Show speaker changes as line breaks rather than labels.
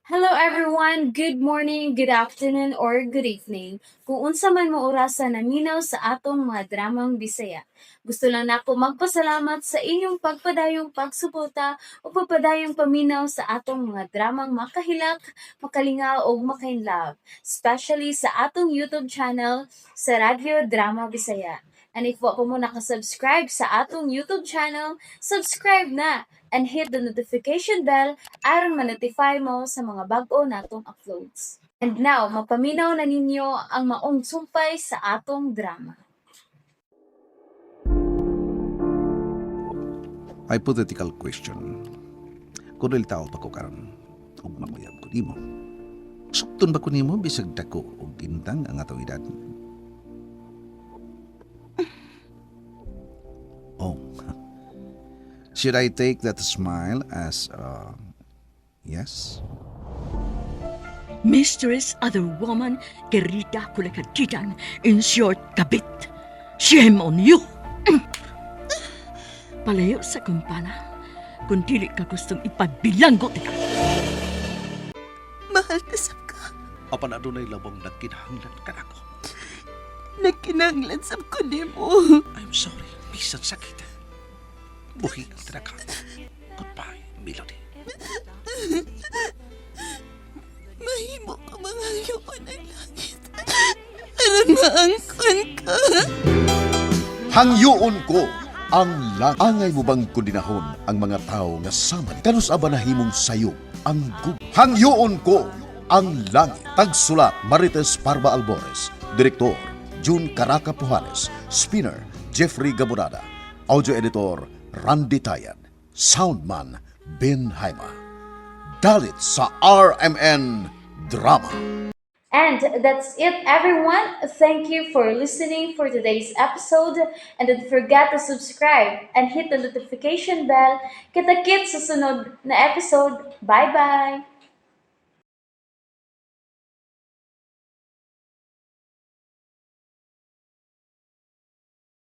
Hello everyone, good morning, good afternoon, or good evening. Kung unsa man mo orasan naminaw sa atong mga dramang Bisaya. Gusto lang nako magpasalamat sa inyong pagpadayong pagsuporta o pagpadayong paminaw sa atong mga dramang makahilak, makalingaw o makainlove, especially sa atong YouTube channel sa Radyo Drama Bisaya. And if wa pa mo nakasubscribe sa atong YouTube channel, subscribe na and hit the notification bell aron ma-notify mo sa mga bag-o natong uploads. And now, mapaminaw na ninyo ang maong sumpay sa atong drama.
Hypothetical question. Kung tao pa ko karon ug makuyab ko nimo. Sukton ba ko nimo bisag dako og gintang ang atong edad? Oh. Should I take that smile as yes?
Mistress other woman, querida kulakatitan, in short, kabit. Shame on you! Palayo sa kumpana, kung dili ka gustong ipabilanggo tika.
Mahal na sab ka.
Apa na dunay labong nagkinahanglan kanako?
Nagkinanglan sab ko nimo.
I'm sorry. Bisan sakit. Buhi ang tinaka. Goodbye, Melody.
Mahimo ka mangayuan ang langit. Aron maangkon ka.
Hangyoon ko ang lang. Angay mo bang kundinahon ang mga tao nga samad? Kanus aba nahimong sayo ang gub. Hangyoon ko ang langit. Tagsulat Marites Parba Albores. Direktor June Caraca Pujanes. Spinner Jeffrey Gabonada. Audio Editor Randy Tayad. Soundman Ben Haima. Dalit sa RMN Drama.
And that's it, everyone. Thank you for listening for today's episode. And don't forget to subscribe and hit the notification bell. Kita-kits sa sunod na episode. Bye-bye!